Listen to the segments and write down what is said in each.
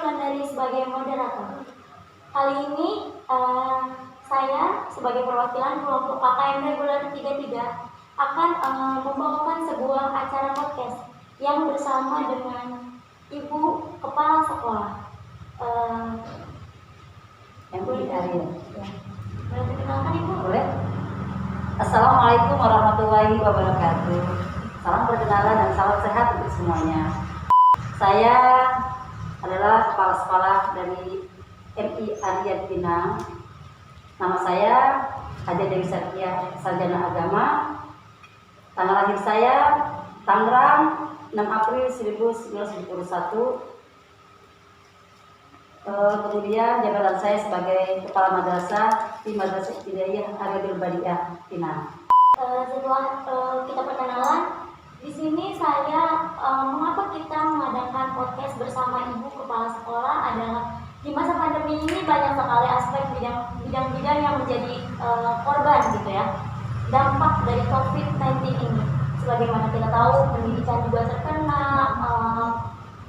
Wulandari sebagai moderator. Kali ini saya sebagai perwakilan kelompok KKM Reguler 33 akan membawakan sebuah acara podcast yang bersama dengan Ibu Kepala Sekolah. Yang boleh Arya. Ya. Boleh dikenalkan Ibu? Boleh. Assalamualaikum warahmatullahi wabarakatuh. Salam perkenalan dan salam sehat untuk semuanya. Saya adalah kepala sekolah dari MI Arya Pinang. Nama saya Haja Dewi Satya, sarjana agama. Tanggal lahir saya Tangerang 6 April 1971. Kemudian jabatan saya sebagai kepala madrasah di Madrasah Ibtidaiyah Arya Badiah Pinang. Setelah kita perkenalan, di sini saya mengapa kita mengadakan podcast bersama Ibu Kepala Sekolah adalah di masa pandemi ini banyak sekali aspek bidang-bidang yang menjadi korban gitu ya, dampak dari COVID-19 ini. Sebagaimana kita tahu, pendidikan juga terkena,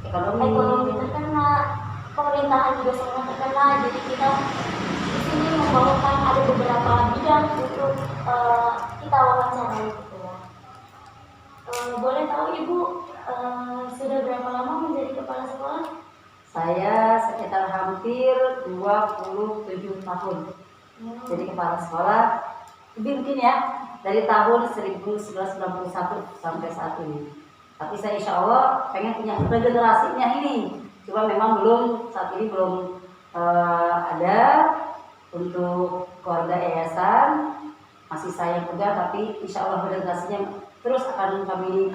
ekonomi terkena, pemerintahan juga sangat terkena. Jadi kita di sini membawakan ada beberapa bidang untuk kita wawancarai gitu ya. Boleh tahu Ibu sudah berapa lama menjadi kepala sekolah? Saya sekitar hampir 27 tahun jadi kepala sekolah. Lebih mungkin ya, dari tahun 1991 sampai saat ini. Tapi saya insya Allah pengen punya regenerasinya ini. Cuma memang saat ini belum ada untuk keluarga yayasan. Masih saya yang pegang, tapi insya Allah regenerasinya terus akan kami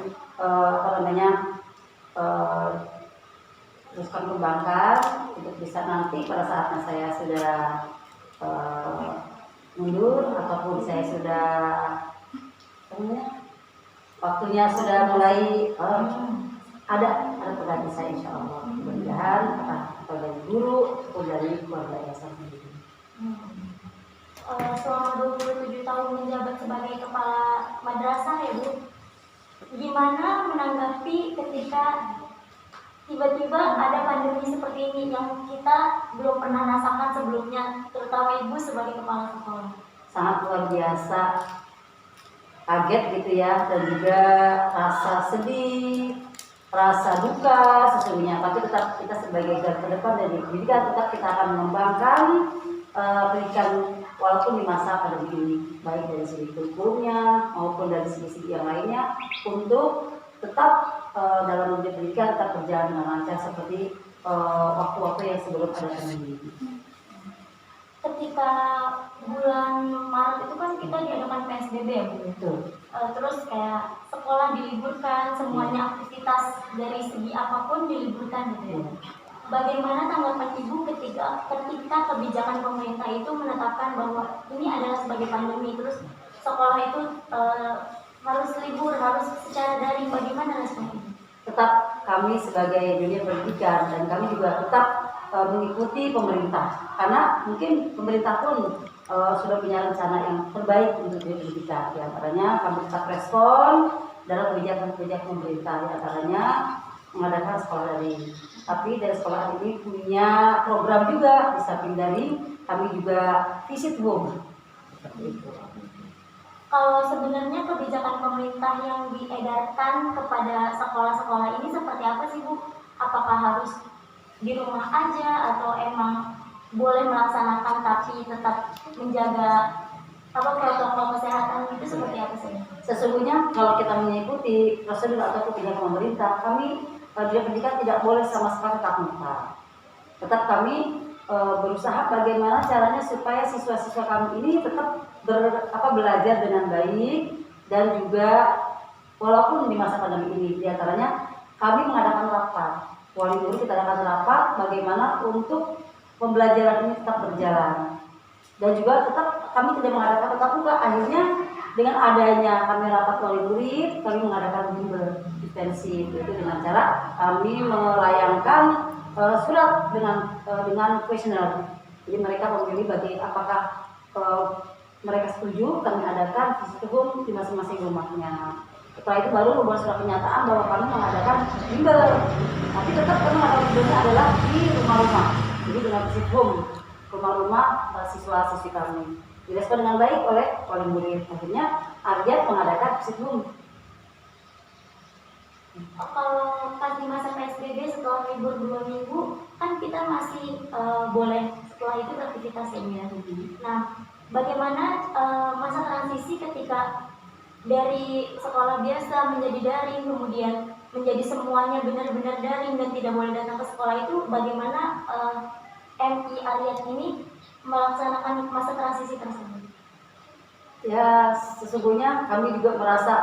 teruskan kembangkan untuk bisa nanti pada saatnya saya sudah mundur ataupun saya sudah waktunya sudah mulai ada pengganti saya insya Allah. Mudah-mudahan atau dari guru atau dari keluarga yayasan sendiri. Selama 27 tahun menjabat sebagai kepala madrasah ya Bu, gimana menanggapi ketika tiba-tiba ada pandemi seperti ini yang kita belum pernah rasakan sebelumnya, terutama Ibu sebagai kepala sekolah? Sangat luar biasa, kaget gitu ya, dan juga rasa sedih, rasa duka sesungguhnya. Tapi tetap kita sebagai garda terdepan dari pendidikan, tetap kita akan mengembangkan pendidikan walaupun di masa pandemi ini, baik dari segi kurikulumnya maupun dari segi-segi yang lainnya, untuk tetap dalam dunia pendidikan tetap berjalan dengan lancar seperti waktu-waktu yang sebelum ada pandemi. Ketika bulan Maret itu kan kita diadakan PSBB ya Bu. Betul. Terus kayak sekolah diliburkan, semuanya aktivitas dari segi apapun diliburkan gitu ya. Bagaimana tanggapan Ibu ketika kebijakan pemerintah itu menetapkan bahwa ini adalah sebagai pandemi, terus sekolah itu harus libur, harus secara daring? Bagaimana respon Ibu? Tetap kami sebagai dunia pendidikan dan kami juga tetap mengikuti pemerintah, karena mungkin pemerintah pun sudah punya rencana yang terbaik untuk dunia pendidikan. Di antaranya kami tetap respon dalam kebijakan-kebijakan pemerintah, di antaranya mengadakan sekolah daring. Tapi dari sekolah ini punya program juga di samping daring, kami juga visit home. Seperti itu. Kalau sebenarnya kebijakan pemerintah yang diedarkan kepada sekolah-sekolah ini seperti apa sih Bu? Apakah harus di rumah aja atau emang boleh melaksanakan tapi tetap menjaga protokol kesehatan itu seperti apa sih? Sesungguhnya kalau kita mengikuti prosedur atau kebijakan pemerintah, kami di pendidikan tidak boleh sama sekali tatap muka. Tetap kami berusaha bagaimana caranya supaya siswa-siswa kami ini tetap belajar dengan baik, dan juga walaupun di masa pandemi ini, di antaranya kami mengadakan rapat. Wali murid kita adakan rapat bagaimana untuk pembelajaran ini tetap berjalan, dan juga tetap kami tidak mengadakan tatap muka. Akhirnya dengan adanya kami rapat wali murid, kami mengadakan bimbel intensif, itu dengan cara kami melayangkan surat dengan kuesioner. Jadi mereka memilih apakah mereka setuju kami adakan visit home di masing-masing rumahnya. Setelah itu baru membuat surat pernyataan bahwa kami mengadakan bimbel. Tapi tetap kami mengadakan bimbelnya adalah di rumah rumah-rumah. Jadi dengan visit home rumah-rumah siswa-siswi kami. Direspon dengan baik oleh wali murid. Akhirnya Ardiat mengadakan visit home. Kalau pas di masa PSBB setelah libur 2 minggu kan kita masih boleh setelah itu beraktivitas ya. Nah, bagaimana masa transisi ketika dari sekolah biasa menjadi daring, kemudian menjadi semuanya benar-benar daring dan tidak boleh datang ke sekolah itu, bagaimana MI Ardiat ini melaksanakan masa transisi tersebut? Ya, sesungguhnya kami juga merasa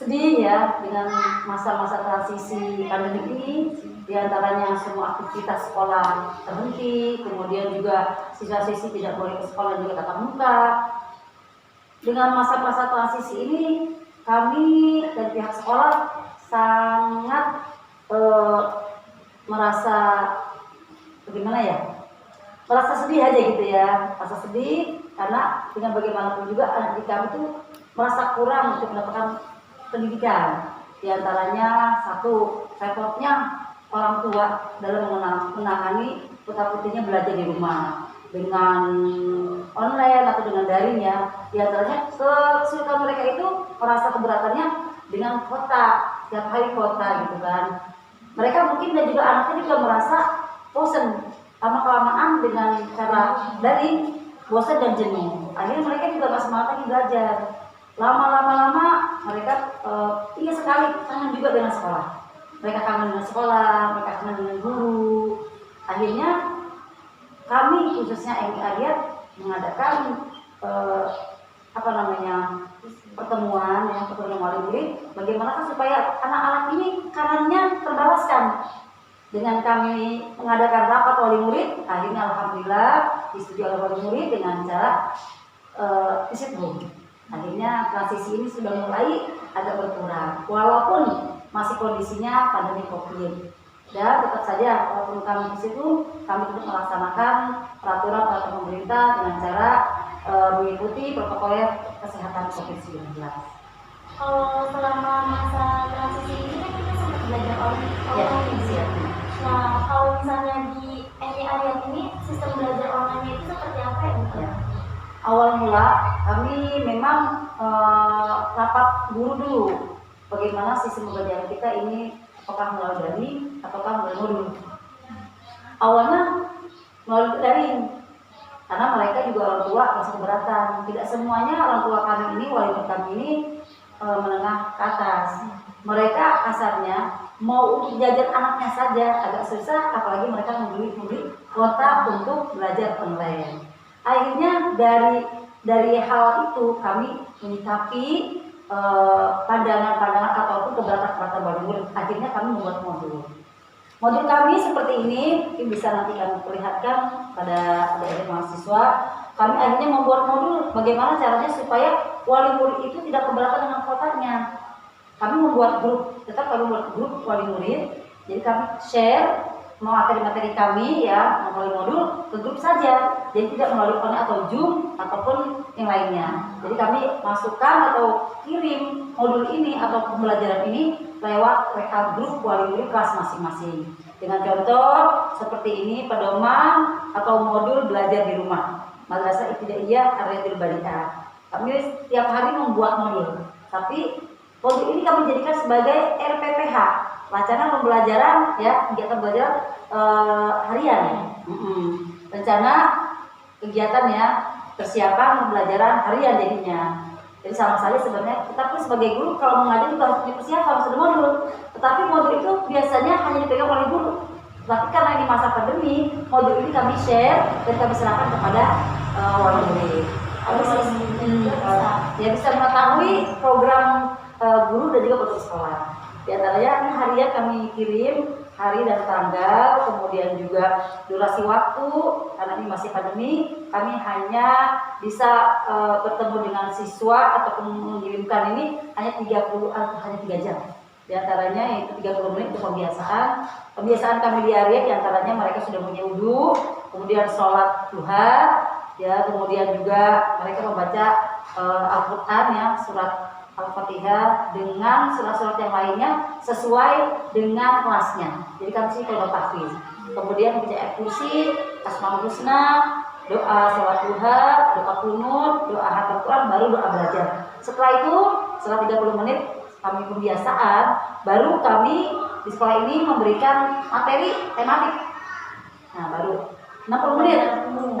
sedih ya dengan masa-masa transisi pandemi ini. Di antaranya semua aktivitas sekolah terhenti, kemudian juga siswa-siswi tidak boleh ke sekolah juga tatap muka. Dengan masa-masa transisi ini, kami dan pihak sekolah sangat merasa bagaimana ya? Merasa sedih aja gitu ya, merasa sedih karena dengan bagaimanapun juga anak kami itu merasa kurang untuk mendapatkan pendidikan. Di antaranya satu, repotnya orang tua dalam menangani putra-putrinya belajar di rumah dengan online atau dengan daring ya. Di antaranya kesulitan mereka itu merasa keberatannya dengan kota, setiap hari kota gitu kan. Mereka mungkin dan juga anaknya juga merasa bosan lama-kelamaan dengan cara daring, bosan dan jenuh. Akhirnya mereka juga nggak semangat lagi belajar. Lama-lama mereka ingin sekali kangen juga dengan sekolah. Mereka kangen dengan sekolah, mereka kangen dengan guru. Akhirnya kami khususnya MI Ardiat mengadakan pertemuan wali murid. Bagaimana supaya anak-anak ini kangennya terbalaskan. Dengan kami mengadakan rapat wali murid, akhirnya alhamdulillah disetujui oleh wali murid dengan cara visit home. Akhirnya transisi ini sudah mulai agak berkurang, walaupun masih kondisinya pandemi COVID. Dan tetap saja, walaupun kami visit home, kami tetap melaksanakan peraturan pemerintah dengan cara mengikuti protokol kesehatan COVID-19. Kalau selama masa transisi ini kan kita sempat belajar online. Ya, nah, kalau misalnya di MI Ardiat ini sistem belajar online itu seperti apa ya? Awal mula kami memang rapat guru dulu bagaimana sistem pembelajaran kita ini, apakah melalui daring ataukah melalui modul. Awalnya melalui daring karena mereka juga orang tua masih keberatan. Tidak semuanya orang tua kami ini, wali murid kami ini menengah ke atas. Mereka kasarnya mau untuk jajan anaknya saja agak susah, apalagi mereka membeli kuota untuk belajar online. Akhirnya dari hal itu kami menyikapi pandangan-pandangan ataupun keberatan-keberatan wali murid. Akhirnya kami membuat modul. Modul kami seperti ini, mungkin bisa nanti kami perlihatkan pada adik-adik mahasiswa. Kami akhirnya membuat modul bagaimana caranya supaya wali murid itu tidak keberatan dengan kuotanya. Kami membuat grup, tetap kami membuat grup wali murid. Jadi kami share materi-materi kami ya melalui modul ke grup saja, jadi tidak melalui online atau Zoom ataupun yang lainnya. Jadi kami masukkan atau kirim modul ini atau pembelajaran ini lewat WA grup wali murid kelas masing-masing. Dengan contoh seperti ini, pedoman atau modul belajar di rumah Madrasah Ibtidaiyah Ardiatul Badiah. Kami setiap hari membuat modul, tapi modul ini kami jadikan sebagai RPPH, rencana pembelajaran ya, kegiatan pembelajaran harian. Rencana kegiatan ya, persiapan pembelajaran harian jadinya. Jadi sama saja sebenarnya kita pun sebagai guru kalau mengajar juga harus punya persiapan, harus ada modul. Tetapi modul itu biasanya hanya dipegang oleh guru. Tapi karena ini masa pandemi, modul ini kami share dan kami serahkan kepada wali murid. Ya bisa mengetahui program guru dan juga produk sekolah. Di antaranya ini harian kami kirim hari dan tanggal, kemudian juga durasi waktu. Karena ini masih pandemi, kami hanya bisa bertemu dengan siswa ataupun mengirimkan ini hanya 3 jam. Di antaranya yaitu 30 menit untuk pembiasaan. Pembiasaan kami di Ardiat di antaranya mereka sudah punya wudu, kemudian sholat duha, ya, kemudian juga mereka membaca Al-Quran ya, surat Al-Fatihah dengan surat-surat yang lainnya sesuai dengan kelasnya. Jadi kami sih kalau tahfiz. Kemudian baca ayat kursi, Asmaul Husna, doa sholat duha, doa kunut, doa hafal Quran, baru doa belajar. Setelah itu, setelah 30 menit kami pembiasaan, baru kami di sekolah ini memberikan materi tematik. Nah, baru 60 menit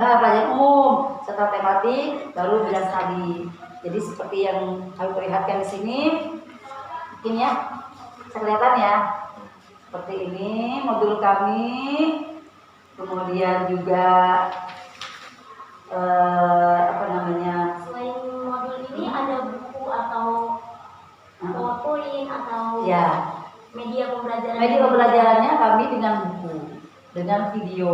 pelajaran umum. Setelah tematik, baru bilang tadi. Jadi seperti yang kami perlihatkan di sini, mungkin ya, bisa kelihatan ya. Seperti ini modul kami. Kemudian juga Selain modul ini ada buku atau PowerPoint atau ya, media pembelajaran. media pembelajarannya kami dengan buku, dengan video,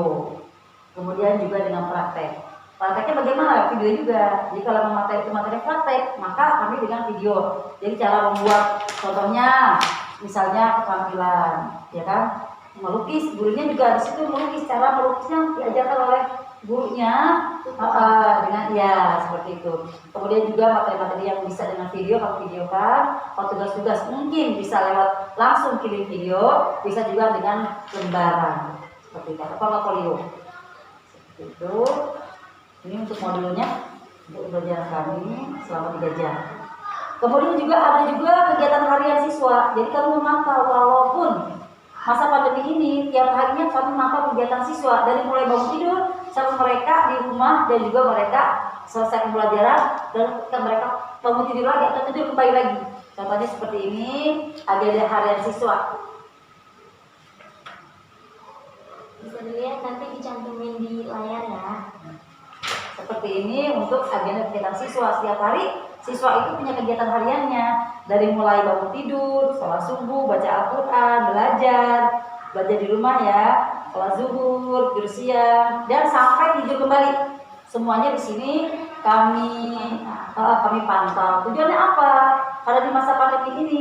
kemudian juga dengan praktek. Prakteknya bagaimana? Video juga. Jadi kalau materi praktek, maka kami dengan video. Jadi cara membuat, contohnya, misalnya keterampilan, ya kan? Melukis, gurunya juga di situ melukis. Cara melukisnya diajarkan oleh gurunya dengan ya seperti itu. Kemudian juga materi-materi yang bisa dengan video kami videokan. Kalau tugas-tugas mungkin bisa lewat langsung kirim video, bisa juga dengan lembaran seperti itu. Atau portfolio seperti itu. Ini untuk modulnya, untuk pembelajaran kami selama 3 jam. Kemudian juga ada juga kegiatan harian siswa. Jadi kami memantau walaupun masa pandemi ini tiap harinya kami memantau kegiatan siswa dari mulai bangun tidur sampai mereka di rumah dan juga mereka selesai pembelajaran dan ketika mereka bangun tidur lagi atau tidur kembali lagi. Contohnya seperti ini, agenda harian siswa. Bisa dilihat nanti dicantumin di layar ya. Seperti ini untuk agenda kegiatan siswa. Setiap hari siswa itu punya kegiatan hariannya, dari mulai bangun tidur, sholat subuh, baca Al-Quran, belajar di rumah ya, sholat zuhur, tidur siang, dan sampai tidur kembali. Semuanya di sini kami pantau. Tujuannya apa? Karena di masa pandemi ini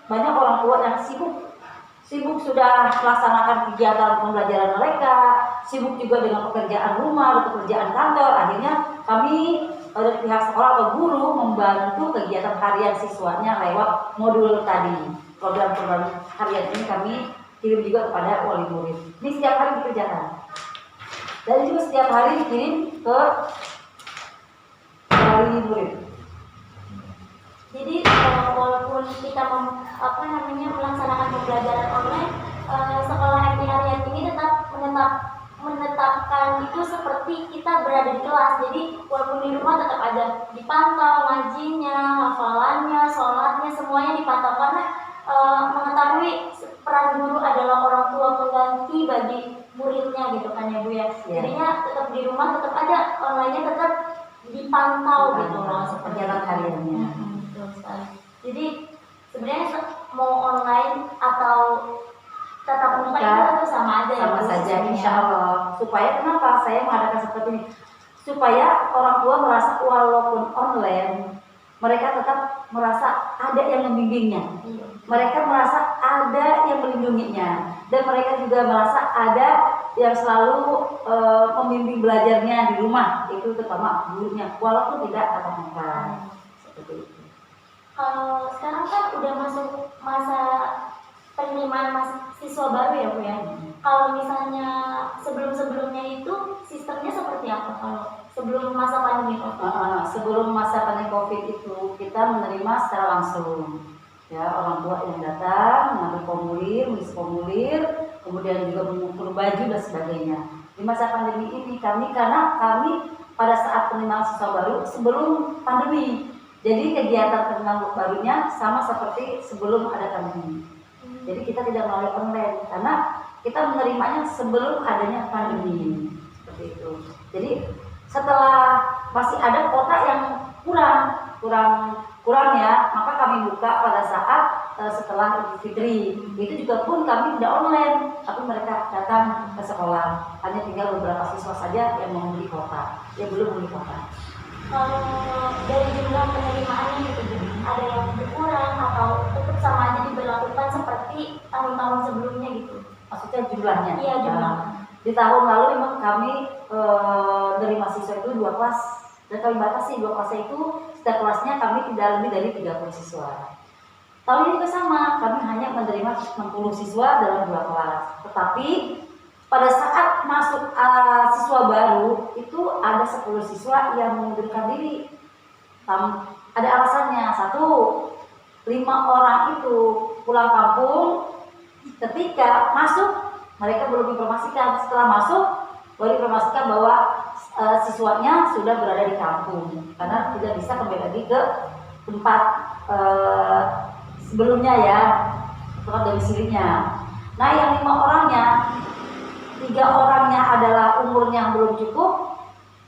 banyak orang tua yang sibuk sudah melaksanakan kegiatan pembelajaran mereka, sibuk juga dengan pekerjaan rumah atau pekerjaan kantor. Akhirnya kami dari pihak sekolah atau guru membantu kegiatan harian siswanya lewat modul tadi. Program harian ini kami kirim juga kepada wali murid. Ini setiap hari dikerjakan. Dan juga setiap hari dikirim ke wali murid. Jadi walaupun kita melaksanakan pembelajaran online, sekolah MT harian ini tetap menetapkan itu seperti kita berada di kelas. Jadi walaupun di rumah tetap ada dipantau ngajinya, hafalannya, sholatnya, semuanya dipantau karena mengetahui peran guru adalah orang tua pengganti bagi muridnya gitu kan ya Bu ya. Jadinya tetap di rumah tetap ada online-nya tetap dipantau gitu loh perjalanan hariannya. Jadi sebenarnya mau online atau tatap muka itu sama aja sama saja insya Allah. Supaya kenapa saya mengadakan seperti ini? Supaya orang tua merasa walaupun online mereka tetap merasa ada yang membimbingnya. Mereka merasa ada yang melindunginya dan mereka juga merasa ada yang selalu membimbing belajarnya di rumah, itu terutama gurunya walaupun tidak tatap muka. Seperti itu. Kalau sekarang kan udah masuk masa penerimaan siswa baru ya Bu ya. Kalau misalnya sebelumnya itu sistemnya seperti apa kalau sebelum masa pandemi COVID? Sebelum masa pandemi COVID itu kita menerima secara langsung. Ya, orang tua yang datang mengambil formulir, mengisi formulir, kemudian juga mengumpul baju dan sebagainya. Di masa pandemi ini karena kami pada saat penerimaan siswa baru sebelum pandemi. Jadi kegiatan penerimaan barunya sama seperti sebelum ada pandemi. Jadi kita tidak melalui online karena kita menerimanya sebelum adanya pandemi. Seperti itu. Jadi setelah masih ada kota yang kurang ya, maka kami buka pada saat setelah Idul Fitri. Itu juga pun kami tidak online, tapi mereka datang ke sekolah. Hanya tinggal beberapa siswa saja yang menghuni kota, yang belum menghuni kota. Kalau dari jumlah penerimaannya gitu, ada yang berkurang atau tetap sama aja diberlakukan seperti tahun-tahun sebelumnya gitu? Maksudnya jumlahnya? Iya, jumlah. Di tahun lalu memang kami dari mahasiswa itu 2 kelas Dan kami batasi 2 kelas itu, setiap kelasnya kami tidak lebih dari 30 siswa. Tahun ini juga sama, kami hanya menerima 60 siswa dalam 2 kelas. Tetapi pada saat masuk siswa baru itu ada 10 siswa yang mengundurkan diri. Ada alasannya. 1, 5 orang itu pulang kampung. Ketika masuk mereka belum informasikan. Setelah masuk baru informasikan bahwa siswanya sudah berada di kampung karena tidak bisa kembali lagi ke tempat sebelumnya ya, tempat domisilinya. Nah, yang 5 orangnya, 3 orangnya adalah umurnya belum cukup,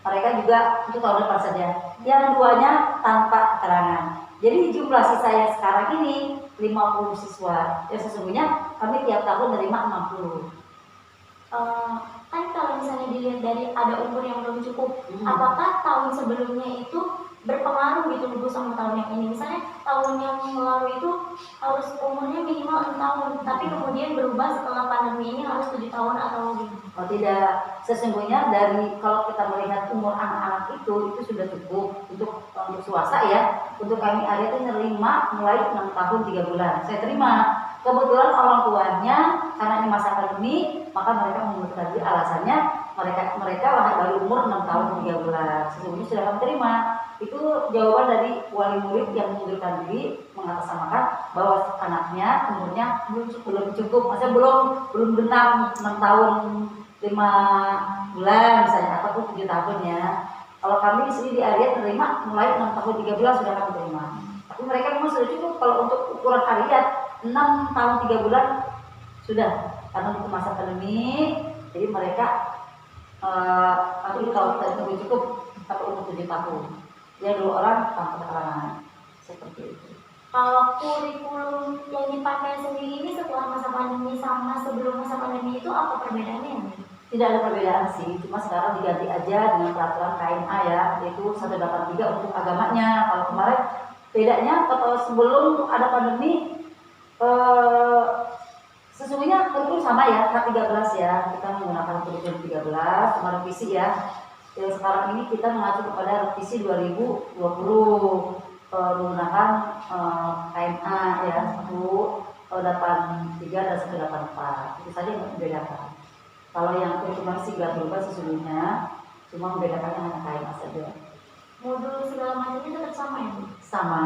mereka juga untuk tahun depan saja. Yang 2-nya tanpa keterangan. Jadi jumlah sisa yang sekarang ini 50 siswa. Yang sesungguhnya kami tiap tahun menerima 60. Kan kalau misalnya dilihat dari ada umur yang belum cukup, apakah tahun sebelumnya itu berpengaruh gitu Bu sama tahun yang ini? Misalnya tahun yang lalu itu harus umurnya minimal 6 tahun, tapi kemudian berubah setelah pandemi ini harus 7 tahun atau lebih. Oh tidak, sesungguhnya dari kalau kita melihat umur anak-anak itu sudah cukup untuk swasta ya. Untuk kami area itu menerima mulai 6 tahun 3 bulan. Saya terima. Kebetulan orang tuanya karena ini masa pandemi, maka mereka mengundurkan diri. Alasannya mereka baru umur 6 tahun 3 bulan. Sesungguhnya sudah kami terima. Itu jawaban dari wali murid yang mengundurkan diri mengatasnamakan bahwa anaknya umurnya belum cukup, maksudnya belum genap 6 tahun 5 bulan misalnya, ataupun 7 tahun ya. Kalau kami di sini di area terima mulai 6 tahun 3 bulan sudah kami terima. Tapi mereka memang sudah cukup kalau untuk ukuran area 6 tahun 3 bulan sudah, karena untuk masa pandemi jadi mereka lebih cukup sampai umur 7 tahun. Dia 2 orang tanpa keterangan seperti itu. Kalau kurikulum yang dipakai sendiri ini setelah masa pandemi sama sebelum masa pandemi itu apa perbedaannya? Tidak ada perbedaan sih, cuma sekarang diganti aja dengan peraturan KMA ya, yaitu 183 untuk agamanya. Kalau kemarin bedanya kalau sebelum ada pandemi sesungguhnya kurikulum sama ya, K13 ya, kita menggunakan kurikulum 13, cuma revisi ya. Yang sekarang ini kita mengacu kepada revisi 2020 menggunakan KMA ya 183 dan 184. Itu saja yang membedakan. Kalau yang kurikulum masih tidak berubah sesungguhnya, cuma membedakannya hanya KMA saja. Modul segala macamnya tetap sama ya? Sama.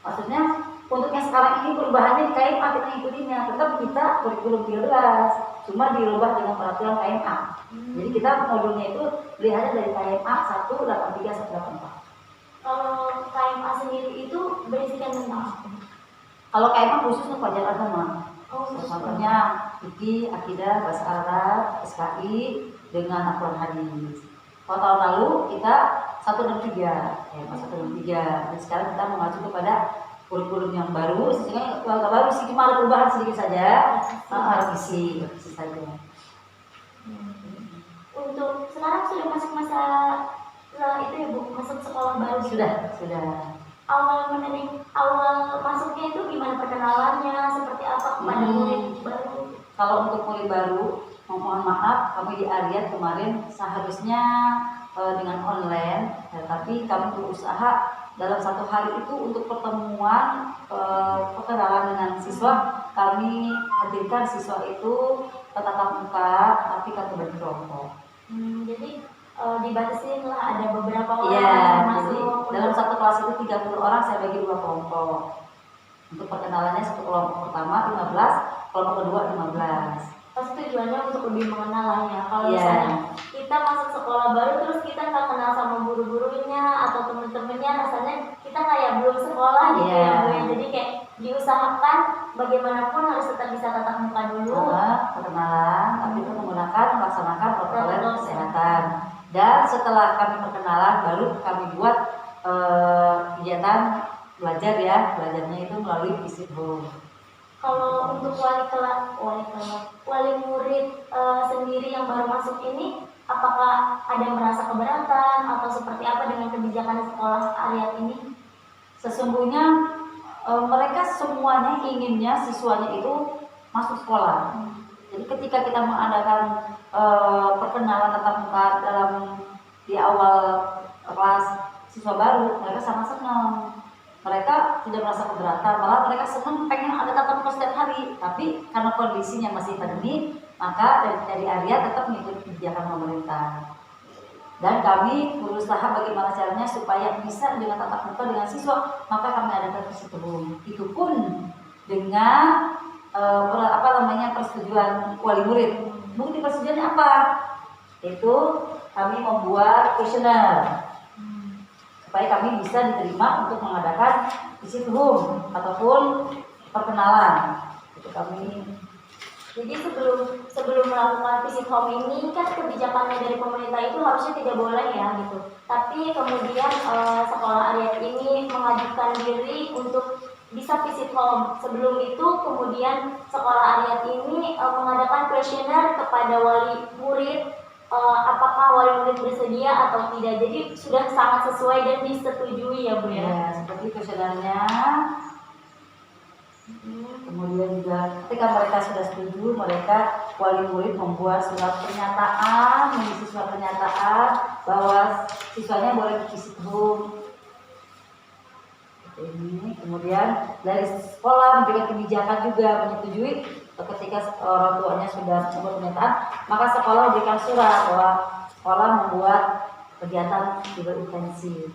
Maksudnya untuk yang sekarang ini perubahannya KMA kita ikutinya, tetap kita kurikulum 13, cuma dirubah dengan peraturan KMA. Jadi kita modulnya itu lihatnya dari KMA 183 184. Kalau KMA sendiri itu berisikan tentang apa? Kalau KMA khusus untuk pelajaran agama. Contohnya fikih, akidah, bahasa Arab, SKI dengan Al-Quran hadis. Kalau tahun lalu kita 163, KMA 163. Dan sekarang kita mengacu kepada kurikulum yang baru, sehingga agak baru sih, cuma ada perubahan sedikit saja, revisi saja. Untuk sekarang sudah masuk masa itu ya Bu, masuk sekolah baru. Sudah. Awal masuknya itu gimana perkenalannya, seperti apa kepada murid baru? Kalau untuk murid baru, mohon maaf kami di Arya kemarin seharusnya dengan online, tapi kami berusaha dalam 1 hari itu untuk pertemuan perkenalan dengan siswa, kami hadirkan siswa itu tatap muka tapi kami berkelompok. Jadi dibatasin lah, ada beberapa orang yang masuk. Dalam 1 kelas itu 30 orang, saya bagi 2 kelompok. Untuk perkenalannya 1 kelompok pertama 15, kelompok kedua 15. Pasti tujuannya untuk lebih mengenal lah ya. Kalau misalnya kita masuk sekolah baru terus kita nggak kenal sama guru-gurunya atau temen-temennya, rasanya kita kayak belum sekolah gitu ya Bu. Jadi kayak diusahakan bagaimanapun harus tetap bisa tatap muka dulu. Perkenalan, tapi itu melaksanakan protokol kesehatan. Dan setelah kami perkenalan, baru kami buat kegiatan belajar ya. Belajarnya itu melalui visit home. Kalau untuk wali murid sendiri yang baru masuk ini, apakah ada merasa keberatan atau seperti apa dengan kebijakan sekolah Arya ini? Sesungguhnya mereka semuanya inginnya siswanya itu masuk sekolah. Jadi ketika kita mengadakan perkenalan tatap muka di awal siswa baru, mereka sangat senang. Mereka tidak merasa keberatan, malah mereka senang pengen ada tatap muka setiap hari. Tapi karena kondisinya masih pandemi, maka dari area tetap mengikuti kebijakan pemerintah. Dan kami berusaha bagaimana caranya supaya bisa dengan tatap muka dengan siswa, maka kami adakan visit home. Itu pun dengan persetujuan wali murid. Bukti persetujuannya apa? Itu kami membuat kuesioner supaya kami bisa diterima untuk mengadakan visit home ataupun perkenalan. Itu kami. Jadi sebelum melakukan visit home ini kan kebijakannya dari pemerintah itu harusnya tidak boleh ya gitu. Tapi kemudian sekolah Ariyat ini mengajukan diri untuk bisa visit home. Sebelum itu kemudian sekolah Ariyat ini mengadakan kuesioner kepada wali murid, apakah wali murid bersedia atau tidak. Jadi sudah sangat sesuai dan disetujui ya Bu ya. Ya, seperti kuesionernya. Kemudian juga ketika mereka sudah setuju, mereka wali murid membuat surat pernyataan, mengisi surat pernyataan bahwa siswanya boleh visit home. Ini kemudian dari sekolah memberikan kebijakan juga menyetujui ketika orang tuanya sudah membuat pernyataan, maka sekolah memberikan surat bahwa sekolah membuat kegiatan tidur intensif.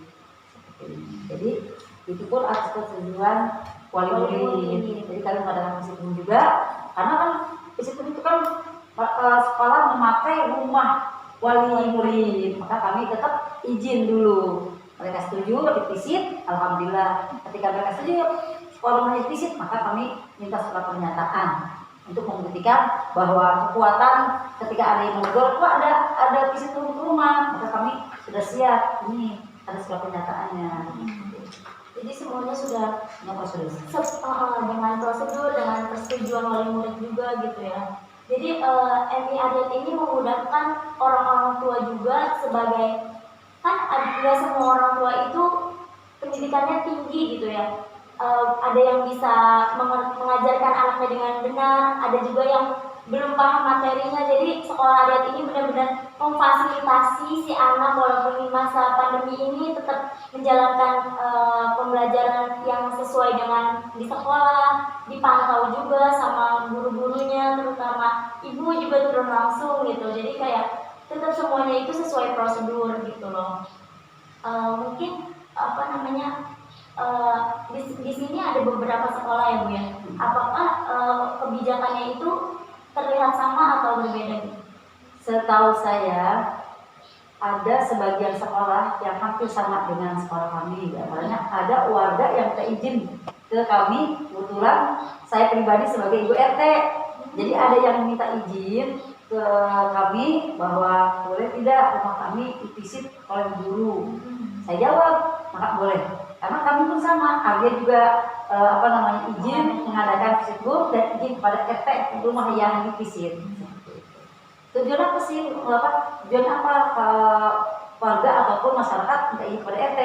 Jadi itu pun atas persetujuan wali murid. Jadi kami mengadakan visit home juga, karena kan visit home itu kan sekolah memakai rumah wali murid, maka kami tetap izin dulu. Mereka setuju divisit, alhamdulillah. Ketika mereka setuju sekolah visit, maka kami minta surat pernyataan untuk membuktikan bahwa kekuatan ketika ada yang menegur, kok ada visit home ke rumah, maka kami sudah siap. Ini ada surat pernyataannya. Jadi semuanya sudah dengan prosedur, dengan persetujuan wali murid juga gitu ya. Jadi MI Ariyat ini memudahkan orang-orang tua juga sebagai, kan nggak semua orang tua itu pendidikannya tinggi gitu ya. Ada yang bisa mengajarkan anaknya dengan benar, ada juga yang belum paham materinya. Jadi sekolah Ariyat ini benar-benar memfasilitasi si anak walaupun di masa pandemi ini tetap menjalankan pembelajaran yang sesuai dengan di sekolah, dipantau juga sama guru-gurunya, terutama ibu juga turun langsung gitu. Jadi kayak tetap semuanya itu sesuai prosedur gitu loh. Mungkin di sini ada beberapa sekolah ya Bu ya. Apakah kebijakannya itu terlihat sama atau berbeda? Setahu saya ada sebagian sekolah yang hampir sama dengan sekolah kami. Karena ada warga yang minta izin ke kami. Kebetulan saya pribadi sebagai ibu RT, jadi ada yang minta izin ke kami bahwa boleh tidak rumah kami divisit oleh guru. Saya jawab, maka boleh. Karena kami pun sama, ada juga izin mengadakan visit home dan izin kepada RT rumah yang divisit. Tujuan apa sih? Tujuan apa warga ataupun masyarakat minta izin kepada RT?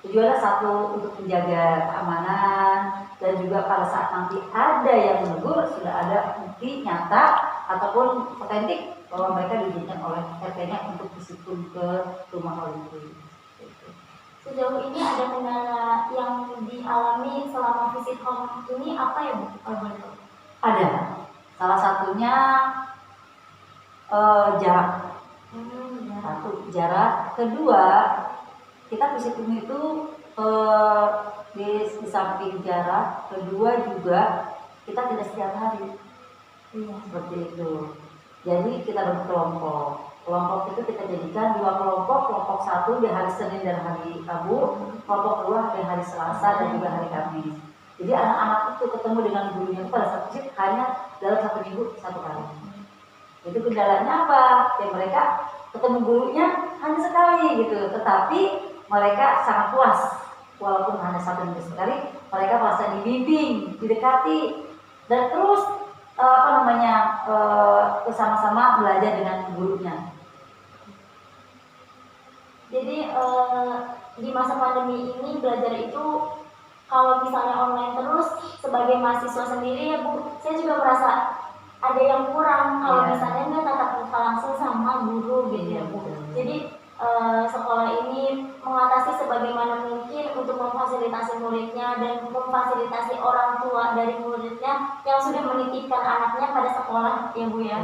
Tujuannya satu, untuk menjaga keamanan, dan juga pada saat nanti ada yang menegur sudah ada bukti nyata ataupun otentik bahwa mereka diizinkan oleh RT-nya untuk visit ke rumah wali murid. Sejauh ini ada kendala yang dialami selama visit home ini apa ya Bu? Ada. Salah satunya jarak. Satu, jarak. Kedua, kita visit home itu di samping jarak. Kedua juga kita tidak setiap hari. Seperti itu. Jadi kita berkelompok. Kelompok itu kita jadikan 2 kelompok. Kelompok 1 di hari Senin dan hari Rabu, kelompok 2 di hari Selasa dan juga hari Kamis. Jadi anak-anak itu ketemu dengan gurunya pada saat visit hanya dalam 1 minggu 1 kali. Itu kendalanya apa? Ya mereka ketemu gurunya hanya sekali gitu, tetapi mereka sangat puas walaupun hanya 1 minggu sekali. Mereka merasa dibimbing, didekati, dan terus bersama-sama belajar dengan gurunya. Jadi di masa pandemi ini belajar itu kalau misalnya online terus, sebagai mahasiswa sendiri ya Bu, saya juga merasa ada yang kurang kalau misalnya nggak tatap muka langsung sama guru gitu ya Bu. Jadi sekolah ini mengatasi dari muridnya yang sudah menitipkan anaknya pada sekolah ya Bu ya.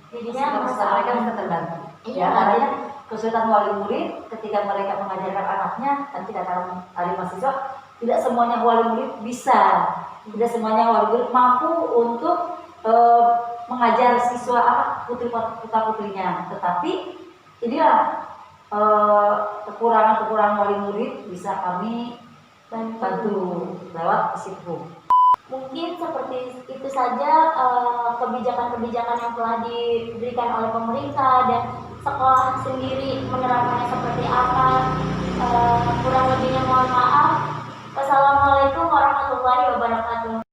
Jadinya mereka bisa terbantu. Iya, Adanya kesulitan wali murid ketika mereka mengajarkan anaknya, nanti kata adik mahasiswa, tidak semuanya wali murid bisa, tidak semuanya wali murid mampu untuk mengajar siswa putra putrinya. Tetapi inilah kekurangan wali murid bisa kami bantu lewat situ. Mungkin seperti itu saja kebijakan-kebijakan yang telah diberikan oleh pemerintah dan sekolah sendiri menerapkannya seperti apa. Kurang lebihnya mohon maaf. Wassalamualaikum warahmatullahi wabarakatuh.